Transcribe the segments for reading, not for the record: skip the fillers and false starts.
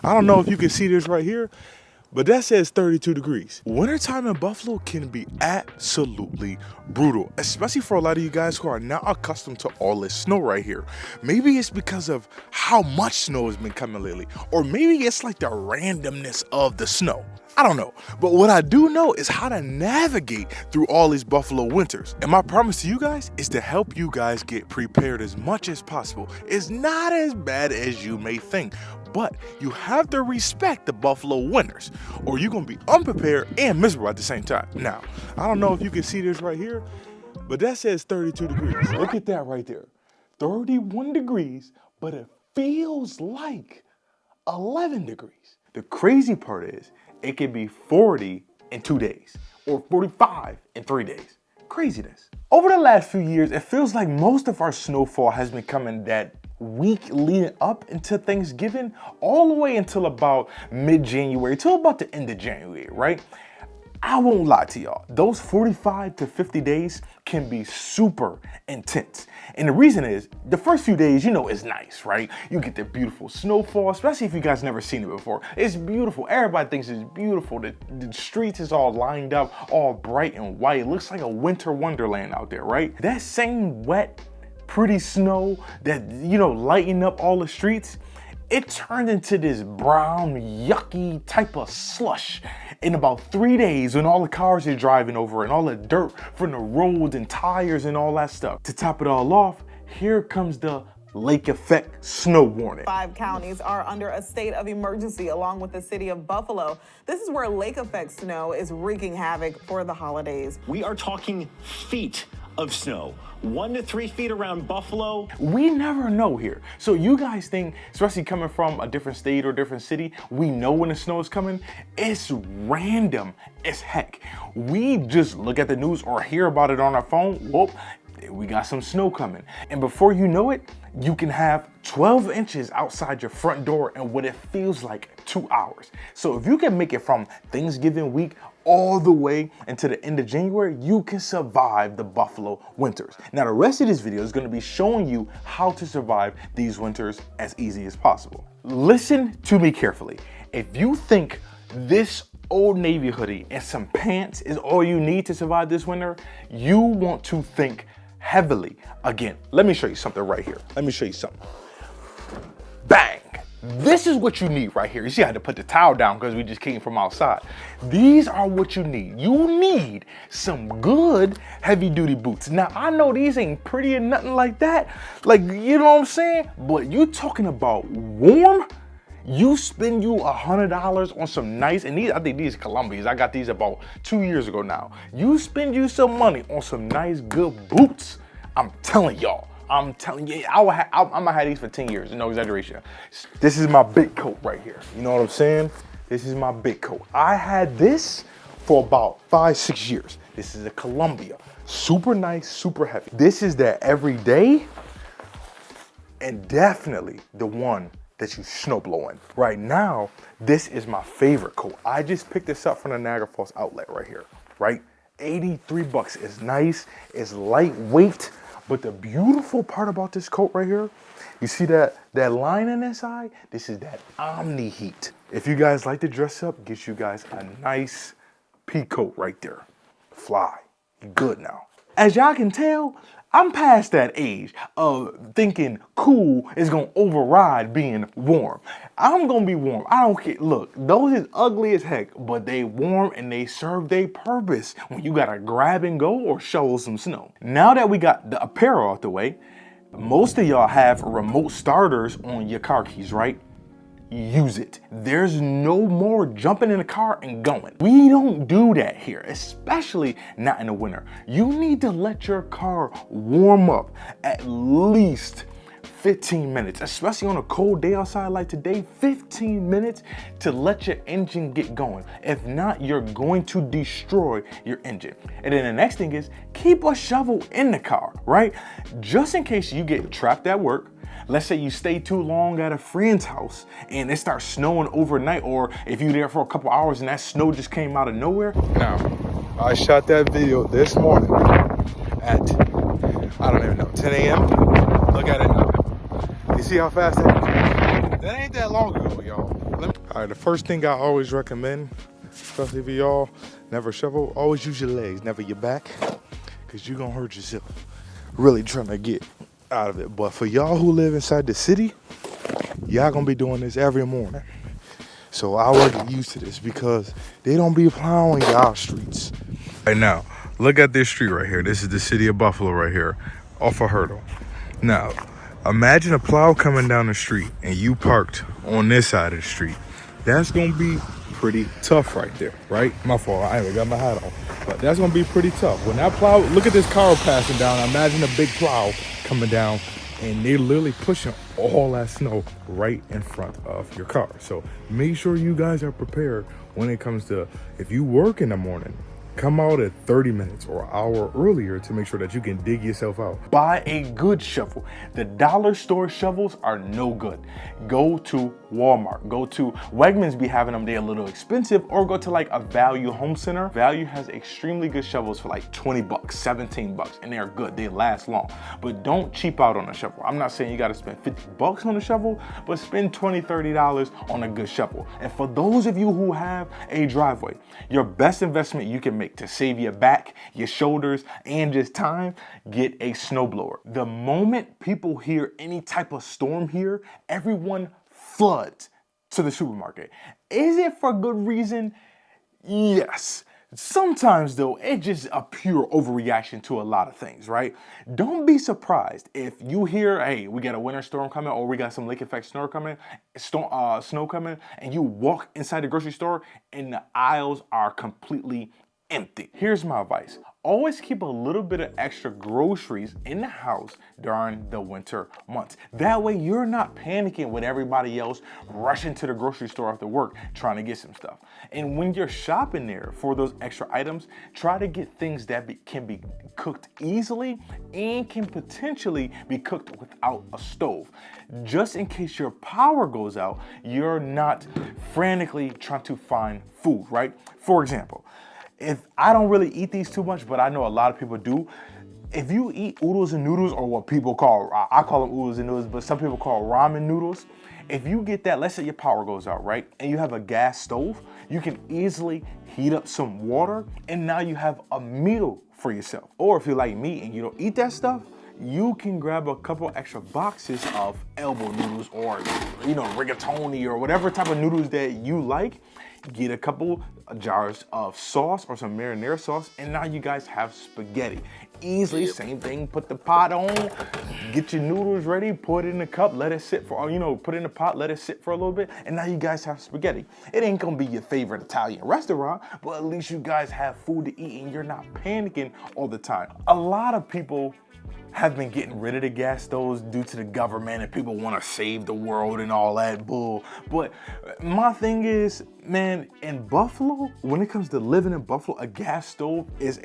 I don't know if you can see this right here, but that says 32 degrees. Wintertime in Buffalo can be absolutely brutal, especially for a lot of you guys who are not accustomed to all this snow right here. Maybe it's because of how much snow has been coming lately, or maybe it's like the randomness of the snow. I don't know, but what I do know is how to navigate through all these Buffalo winters. And my promise to you guys is to help you guys get prepared as much as possible. It's not as bad as you may think, but you have to respect the Buffalo winters, or you're gonna be unprepared and miserable at the same time. Now, I don't know if you can see this right here, but that says 32 degrees. Look at that right there. 31 degrees, but it feels like 11 degrees. The crazy part is it could be 40 in 2 days or 45 in 3 days. Craziness. Over the last few years, it feels like most of our snowfall has been coming that week leading up into Thanksgiving, all the way until about mid-January, till about the end of January, right? I won't lie to y'all, those 45 to 50 days can be super intense. And the reason is, the first few days, you know, is nice, right? You get the beautiful snowfall, especially if you guys never seen it before. It's beautiful, everybody thinks it's beautiful. The streets is all lined up, all bright and white. It looks like a winter wonderland out there, right? That same wet, pretty snow that, you know, lighten up all the streets, it turned into this brown, yucky type of slush in about 3 days when all the cars are driving over and all the dirt from the roads and tires and all that stuff. To top it all off, here comes the lake effect snow warning. 5 counties are under a state of emergency along with the city of Buffalo. This is where lake effect snow is wreaking havoc for the holidays. We are talking feet of snow. 1 to 3 feet around Buffalo. We never know here. So you guys think, especially coming from a different state or different city, we know when the snow is coming? It's random as heck. We just look at the news or hear about it on our phone, whoop, we got some snow coming. And before you know it, you can have 12 inches outside your front door in what it feels like 2 hours. So if you can make it from Thanksgiving week all the way into the end of January, you can survive the Buffalo winters. Now, the rest of this video is gonna be showing you how to survive these winters as easy as possible. Listen to me carefully. If you think this Old Navy hoodie and some pants is all you need to survive this winter, you want to think heavily. Again, let me show you something right here. Let me show you something. Bang! This is what you need right here. You see, I had to put the towel down because we just came from outside. These are what you need. You need some good heavy duty boots. Now, I know these ain't pretty or nothing like that. Like, you know what I'm saying? But you talking about warm? You spend you $100 on some nice, and these, I think these Columbias, I got these about 2 years ago now. You spend you some money on some nice, good boots. I'm telling y'all, I'm telling you, I'm gonna have these for 10 years, no exaggeration. This is my big coat right here. You know what I'm saying? This is my big coat. I had this for about 5-6 years. This is a Columbia, super nice, super heavy. This is the everyday, and definitely the one that you snow blowing. Right now, this is my favorite coat. I just picked this up from the Niagara Falls outlet right here, right? 83 bucks. It's nice, it's lightweight, but the beautiful part about this coat right here, you see that line in the side? This is that Omni Heat. If you guys like to dress up, get you guys a nice pea coat right there. Fly, you good now. As y'all can tell, I'm past that age of thinking cool is gonna override being warm. I'm gonna be warm, I don't care. Look, those is ugly as heck, but they warm and they serve their purpose when you gotta grab and go or shovel some snow. Now that we got the apparel out the way, most of y'all have remote starters on your car keys, right? Use it. There's no more jumping in the car and going. We don't do that here, especially not in the winter. You need to let your car warm up at least 15 minutes, especially on a cold day outside like today, 15 minutes to let your engine get going. If not, you're going to destroy your engine. And then the next thing is keep a shovel in the car, right? Just in case you get trapped at work. Let's say you stay too long at a friend's house and it starts snowing overnight, or if you're there for a couple hours and that snow just came out of nowhere. Now, I shot that video this morning at, I don't even know, 10 a.m. Look at it now. You see how fast that is? That ain't that long ago, y'all. All right, the first thing I always recommend, especially for y'all, never shovel, always use your legs, never your back, because you're going to hurt yourself really trying to get out of it. But for y'all who live inside the city, y'all going to be doing this every morning. So I will get used to this because they don't be plowing y'all streets. Right now, look at this street right here. This is the city of Buffalo right here, off of Hurdle. Now, imagine a plow coming down the street and you parked on this side of the street. That's gonna be pretty tough right there, right? My fault, I ain't even got my hat on. But that's gonna be pretty tough. When that plow, look at this car passing down. Imagine a big plow coming down and they literally pushing all that snow right in front of your car. So make sure you guys are prepared when it comes to, if you work in the morning, come out at 30 minutes or an hour earlier to make sure that you can dig yourself out. Buy a good shovel. The dollar store shovels are no good. Go to Walmart, go to Wegmans, be having them, they're a little expensive, or go to like a Value home center. Value has extremely good shovels for like 20 bucks, 17 bucks, and they're good, they last long. But don't cheap out on a shovel. I'm not saying you gotta spend 50 bucks on a shovel, but spend $20, $30 on a good shovel. And for those of you who have a driveway, your best investment you can make to save your back, your shoulders, and just time, get a snowblower. The moment people hear any type of storm here, everyone floods to the supermarket. Is it for good reason? Yes. Sometimes though, it's just a pure overreaction to a lot of things, right? Don't be surprised if you hear, hey, we got a winter storm coming, or we got some lake effect snow coming, and you walk inside the grocery store and the aisles are completely empty. Here's my advice. Always keep a little bit of extra groceries in the house during the winter months. That way you're not panicking with everybody else rushing to the grocery store after work trying to get some stuff. And when you're shopping there for those extra items, try to get things that can be cooked easily and can potentially be cooked without a stove. Just in case your power goes out, you're not frantically trying to find food, right? For example, if I don't really eat these too much, but I know a lot of people do. If you eat oodles and noodles, or what people call, I call them oodles and noodles, but some people call ramen noodles. If you get that, let's say your power goes out, right? And you have a gas stove, you can easily heat up some water, and now you have a meal for yourself. Or if you're like me and you don't eat that stuff, you can grab a couple extra boxes of elbow noodles, or rigatoni, or whatever type of noodles that you like. Get a couple jars of sauce or some marinara sauce, and now you guys have spaghetti. Easily, same thing, put the pot on, get your noodles ready, put it in a cup, let it sit for, put it in the pot, let it sit for a little bit, and now you guys have spaghetti. It ain't gonna be your favorite Italian restaurant, but at least you guys have food to eat and you're not panicking all the time. A lot of people have been getting rid of the gas stoves due to the government and people want to save the world and all that bull. But my thing is, man, in Buffalo, when it comes to living in Buffalo, a gas stove is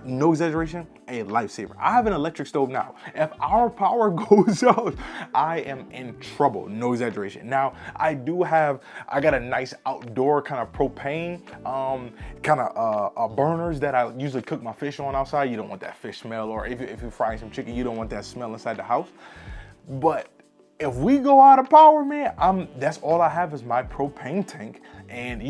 no exaggeration, a lifesaver. I have an electric stove now. If our power goes out, I am in trouble, no exaggeration. Now, I got a nice outdoor kind of propane, burners that I usually cook my fish on outside. You don't want that fish smell, or if you're frying some chicken, you don't want that smell inside the house. But if we go out of power, man, that's all I have is my propane tank and,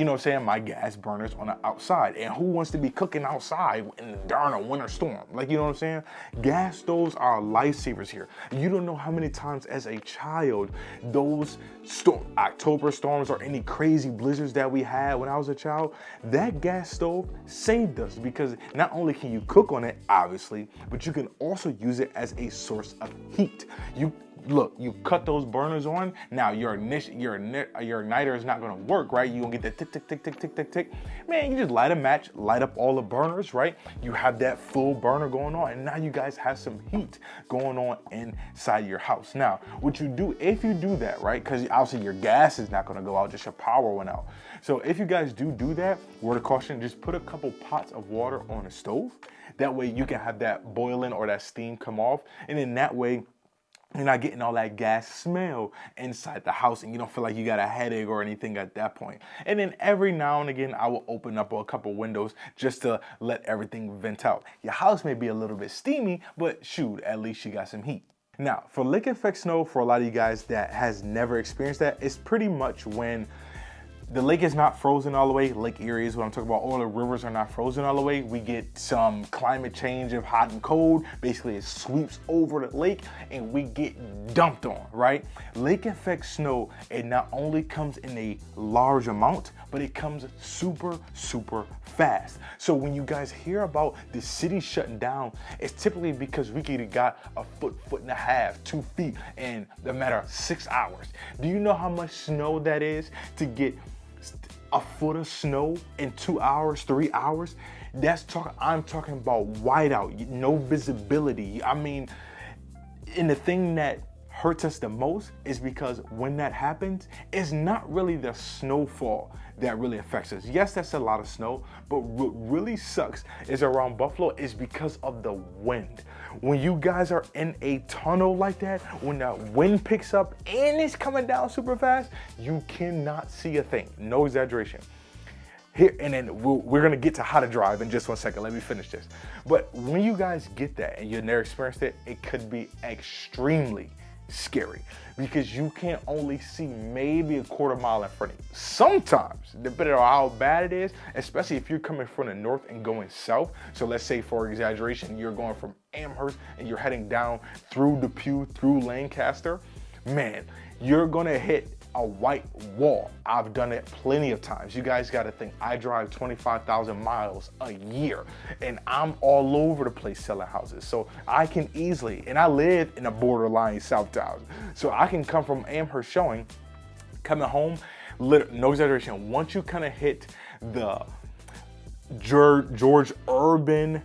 my gas burners on the outside. And who wants to be cooking outside during a winter storm? Gas stoves are lifesavers here. You don't know how many times as a child those October storms or any crazy blizzards that we had when I was a child, that gas stove saved us, because not only can you cook on it, obviously, but you can also use it as a source of heat. You cut those burners on, now your igniter is not gonna work, right? You gonna get that tick, tick, tick, tick, tick, tick, tick. Man, you just light a match, light up all the burners, right? You have that full burner going on, and now you guys have some heat going on inside your house. Now, what you do, if you do that, right? Because obviously your gas is not gonna go out, just your power went out. So if you guys do that, word of caution, just put a couple pots of water on the stove. That way you can have that boiling or that steam come off, and then that way, you're not getting all that gas smell inside the house, and you don't feel like you got a headache or anything at that point. And then every now and again, I will open up a couple windows just to let everything vent out. Your house may be a little bit steamy, but shoot, at least you got some heat. Now, for lake effect snow, for a lot of you guys that has never experienced that, it's pretty much when the lake is not frozen all the way. Lake Erie is what I'm talking about. All the rivers are not frozen all the way. We get some climate change of hot and cold. Basically, it sweeps over the lake and we get dumped on, right? Lake effect snow, it not only comes in a large amount, but it comes super, super fast. So when you guys hear about the city shutting down, it's typically because we got a foot and a half, 2 feet in a matter of 6 hours. Do you know how much snow that is to get a foot of snow in 2 hours, 3 hours? I'm talking about whiteout, no visibility. I mean, and the thing that hurts us the most is because when that happens, it's not really the snowfall that really affects us. Yes, that's a lot of snow, but what really sucks is around Buffalo is because of the wind. When you guys are in a tunnel like that, when the wind picks up and it's coming down super fast, you cannot see a thing. No exaggeration. Here, and then we're gonna get to how to drive in just 1 second. Let me finish this. But when you guys get that and you've never experienced it, it could be extremely scary because you can only see maybe a quarter mile in front of you. Sometimes, depending on how bad it is, especially if you're coming from the north and going south. So let's say for exaggeration, you're going from Amherst and you're heading down through Depew, through Lancaster, man, you're gonna hit a white wall. I've done it plenty of times. You guys gotta think, I drive 25,000 miles a year and I'm all over the place selling houses. So I can easily, and I live in a borderline South town, so I can come from Amherst showing, coming home, no exaggeration, once you kind of hit the George Urban,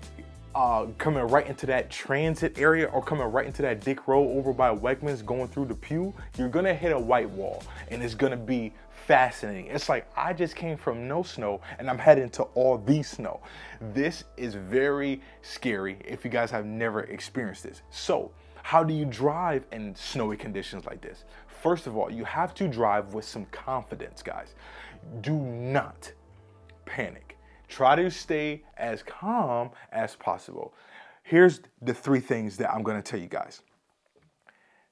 coming right into that transit area or coming right into that Dick Road over by Wegmans going through the Pew, you're gonna hit a white wall and it's gonna be fascinating. It's like I just came from no snow and I'm heading to all the snow. This is very scary if you guys have never experienced this. So how do you drive in snowy conditions like this? First of all, you have to drive with some confidence, guys. Do not panic. Try to stay as calm as possible. Here's the 3 things that I'm gonna tell you guys.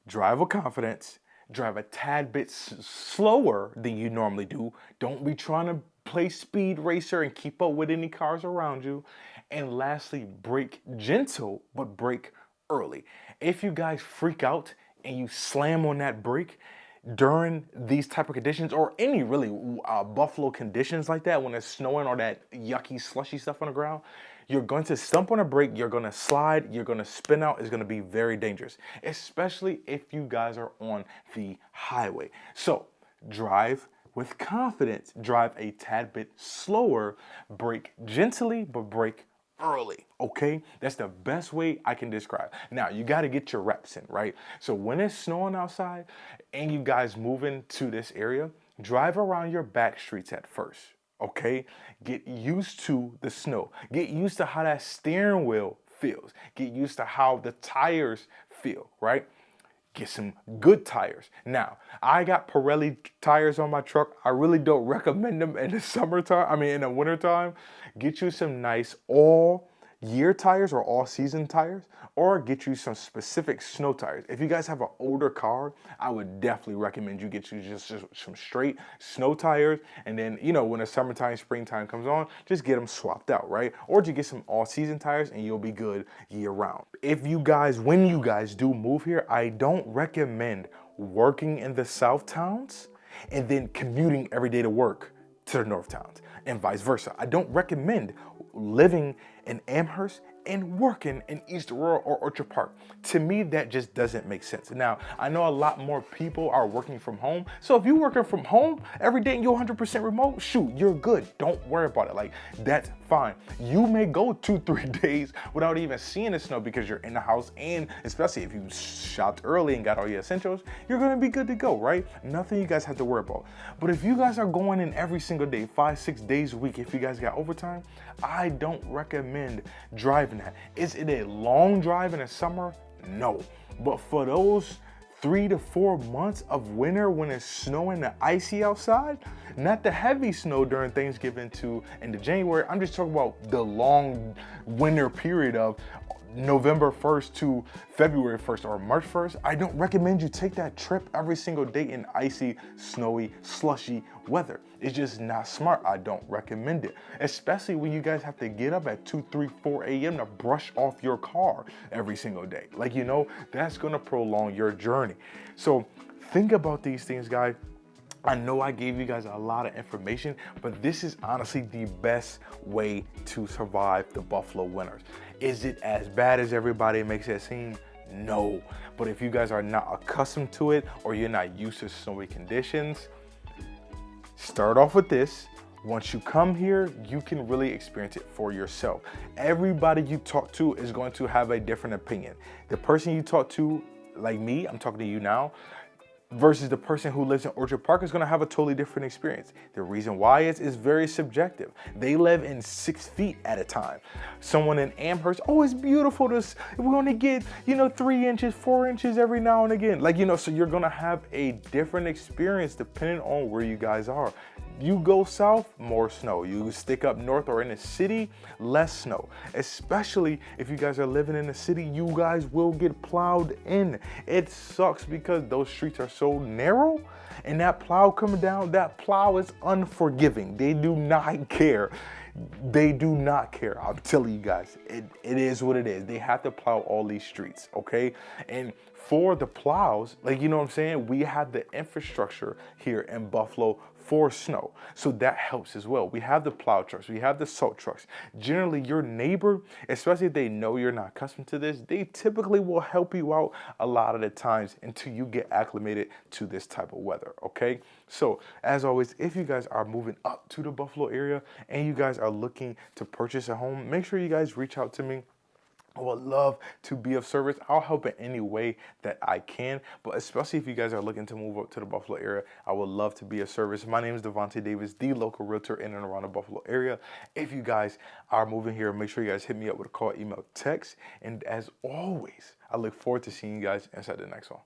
Drive with confidence, drive a tad bit slower than you normally do. Don't be trying to play speed racer and keep up with any cars around you. And lastly, brake gentle, but brake early. If you guys freak out and you slam on that brake, during these type of conditions or any really Buffalo conditions like that, when it's snowing or that yucky slushy stuff on the ground, you're going to stump on a brake, you're going to slide, you're going to spin out. It's going to be very dangerous, especially if you guys are on the highway. So drive with confidence, drive a tad bit slower, brake gently, but brake early, okay? That's the best way I can describe. Now, you got to get your reps in, right? So when it's snowing outside and you guys move into this area, drive around your back streets at first, okay? Get used to the snow. Get used to how that steering wheel feels. Get used to how the tires feel, right? Get some good tires. Now, I got Pirelli tires on my truck. I really don't recommend them in the summertime, in the wintertime. Get you some nice all year tires or all season tires, or get you some specific snow tires. If you guys have an older car, I would definitely recommend you get you just some straight snow tires. And then, when the summertime, springtime comes on, just get them swapped out, right? Or just get some all season tires and you'll be good year round. When you guys do move here, I don't recommend working in the South towns and then commuting every day to work to the North towns and vice versa. I don't recommend living in Amherst and working in East Aurora or Orchard Park. To me, that just doesn't make sense. Now, I know a lot more people are working from home. So if you're working from home every day and you're 100% remote, shoot, you're good. Don't worry about it. That's fine. You may go 2-3 days without even seeing the snow because you're in the house, and especially if you shopped early and got all your essentials, you're gonna be good to go, right? Nothing you guys have to worry about. But if you guys are going in every single day, 5-6 days a week, if you guys got overtime, I don't recommend driving that. Is it a long drive in the summer? No. But for those 3 to 4 months of winter when it's snowing and icy outside, not the heavy snow during Thanksgiving to into January. I'm just talking about the long winter period of November 1st to February 1st or March 1st, I don't recommend you take that trip every single day in icy, snowy, slushy weather. It's just not smart. I don't recommend it, especially when you guys have to get up at 2, 3, 4 a.m. to brush off your car every single day. Like, you know, that's gonna prolong your journey. So think about these things, guys. I know I gave you guys a lot of information, but this is honestly the best way to survive the Buffalo winters. Is it as bad as everybody makes it seem? No. But if you guys are not accustomed to it or you're not used to snowy conditions, start off with this. Once you come here, you can really experience it for yourself. Everybody you talk to is going to have a different opinion. The person you talk to, like me, I'm talking to you now, versus the person who lives in Orchard Park is gonna have a totally different experience. The reason why is very subjective. They live in 6 feet at a time. Someone in Amherst, oh, it's beautiful, we're gonna get, 3 inches, 4 inches every now and again. Like, so you're gonna have a different experience depending on where you guys are. You go south, more snow. You stick up north or in the city, less snow. Especially if you guys are living in the city, you guys will get plowed in. It sucks because those streets are so narrow, and that plow coming down, that plow is unforgiving. They do not care. They do not care. I'm telling you guys, it is what it is. They have to plow all these streets, okay? And for the plows, like, you know what I'm saying? We have the infrastructure here in Buffalo for snow. So that helps as well. We have the plow trucks, we have the salt trucks. Generally, your neighbor, especially if they know you're not accustomed to this, they typically will help you out a lot of the times until you get acclimated to this type of weather, okay? So as always, if you guys are moving up to the Buffalo area and you guys are looking to purchase a home, make sure you guys reach out to me. I would love to be of service. I'll help in any way that I can, but especially if you guys are looking to move up to the Buffalo area, I would love to be of service. My name is Devontae Davis, the local realtor in and around the Buffalo area. If you guys are moving here, make sure you guys hit me up with a call, email, text. And as always, I look forward to seeing you guys inside the next one.